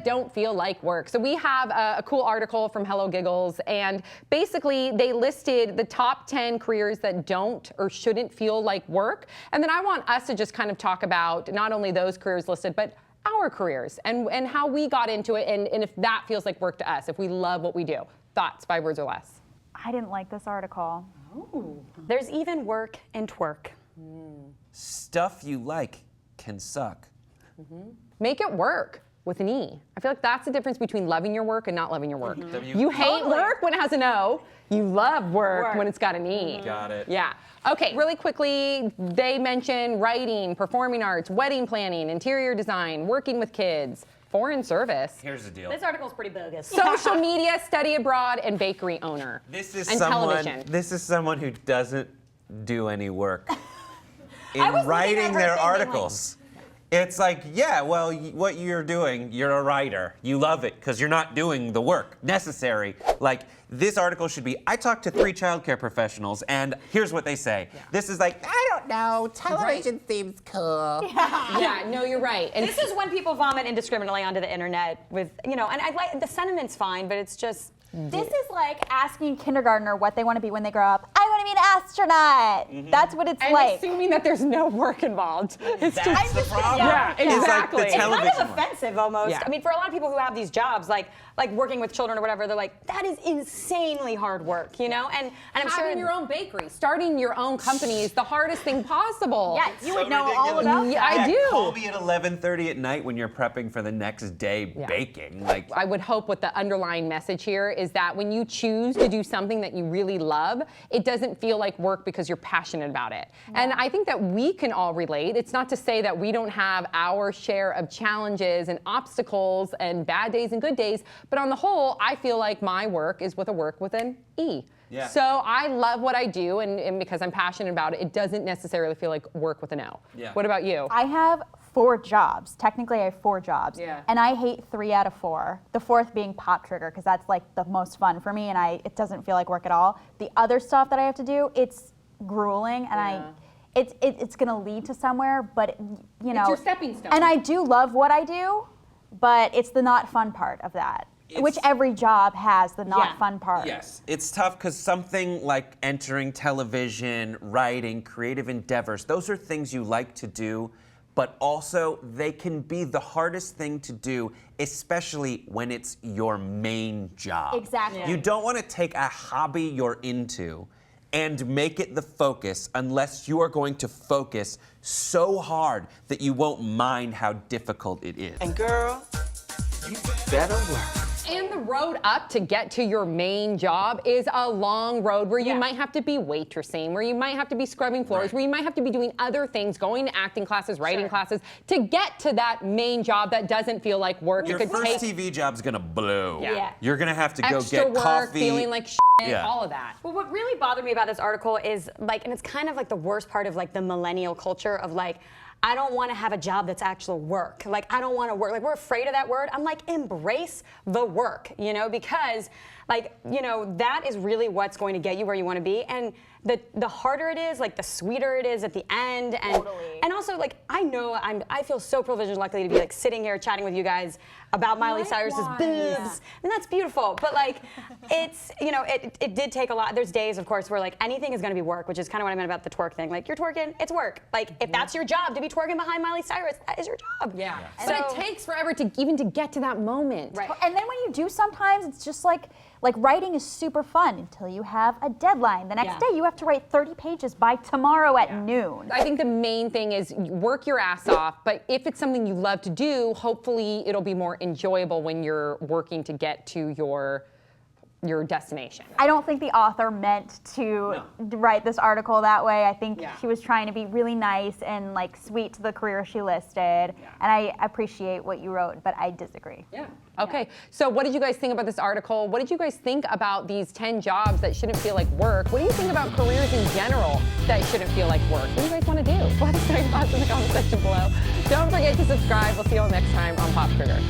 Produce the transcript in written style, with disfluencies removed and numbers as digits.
that don't feel like work. So we have a cool article from Hello Giggles, and basically they listed the top 10 careers that don't or shouldn't feel like work. And then I want us to just kind of talk about not only those careers listed, but our careers and how we got into it, and if that feels like work to us, if we love what we do. Thoughts, 5 words or less. I didn't like this article. Oh. There's even work and twerk. Stuff you like can suck. Make it work with an E. I feel like that's the difference between loving your work and not loving your work. You hate Totally. work when it has an O. You love work when it's got an E. Got it. Yeah. Okay, really quickly, they mention writing, performing arts, wedding planning, interior design, working with kids, foreign service, Here's the deal. This article's pretty bogus. social media, study abroad, and bakery owner. This is and someone. television. This is someone who doesn't do any work in was looking at writing her their thinking, articles. It's like, yeah, well, what you're doing, you're a writer. You love it because you're not doing the work necessary. Like, this article should be, I talked to 3 childcare professionals, and here's what they say. This is like, I don't know, television seems cool. Yeah, no, you're right. And This is when people vomit indiscriminately onto the internet with, and I like, the sentiment's fine, but it's just, This is like asking a kindergartner what they want to be when they grow up. I want to be an astronaut. That's what it's and like. assuming that there's no work involved. It's That's just, the problem. yeah, It's exactly. like the It's kind of television kind of one. offensive almost. Yeah. I mean, for a lot of people who have these jobs, like working with children or whatever, they're like, that is insanely hard work, And I'm sure having your own bakery, starting your own company is the hardest thing possible. Yeah, you would So know all ridiculous. about Yeah, that. I do. Call me at 11:30 at night when you're prepping for the next day baking. Like, I would hope what the underlying message here is that when you choose to do something that you really love, it doesn't feel like work because you're passionate about it. And I think that we can all relate. It's not to say that we don't have our share of challenges and obstacles and bad days and good days, but on the whole, I feel like my work is with a work with an E. Yeah. So I love what I do, and because I'm passionate about it, it doesn't necessarily feel like work with an O. Yeah. What about you? I have 4 jobs. Technically, I have 4 jobs. Yeah. And I hate 3 out of 4. The 4th being Pop Trigger, because that's like the most fun for me, and it doesn't feel like work at all. The other stuff that I have to do, it's grueling, and it's gonna lead to somewhere, but your stepping stone. And I do love what I do, but it's the not fun part of that. Which every job has the not fun part. yes, it's tough because something like entering television, writing, creative endeavors, those are things you like to do, but also they can be the hardest thing to do, especially when it's your main job. Exactly. You don't want to take a hobby you're into and make it the focus unless you are going to focus so hard that you won't mind how difficult it is. And girl, you better work. And the road up to get to your main job is a long road where you might have to be waitressing, where you might have to be scrubbing floors, where you might have to be doing other things, going to acting classes, writing classes, to get to that main job that doesn't feel like work. Your It could first take TV job's gonna blow. Yeah. You're gonna have to go extra get work, coffee. feeling like all of that. Well, what really bothered me about this article is and it's kind of like the worst part of the millennial culture of I don't want to have a job that's actual work. I don't want to work. We're afraid of that word. I'm like, embrace the work, because that is really what's going to get you where you want to be. And the harder it is, the sweeter it is at the end. And and also I feel so privileged and lucky to be sitting here chatting with you guys about Miley Cyrus's boobs. And that's beautiful. But it's it did take a lot. There's days, of course, where anything is going to be work, which is kind of what I meant about the twerk thing. You're twerking, it's work. If that's your job to be twerking behind Miley Cyrus, that is your job. Yeah. So, But it takes forever to even to get to that moment. Right. And then when you do, sometimes it's just like writing is super fun until you have a deadline. The next day you have to write 30 pages by tomorrow at noon. I think the main thing is work your ass off, but if it's something you love to do, hopefully it'll be more enjoyable when you're working to get to your destination. I don't think the author meant to write this article that way. I think she was trying to be really nice and sweet to the career she listed. And I appreciate what you wrote, but I disagree. Yeah. Okay. So what did you guys think about this article? What did you guys think about these 10 jobs that shouldn't feel like work? What do you think about careers in general that shouldn't feel like work? What do you guys want to do? Let us know your thoughts in the comment section below. Don't forget to subscribe. We'll see you all next time on Pop Trigger.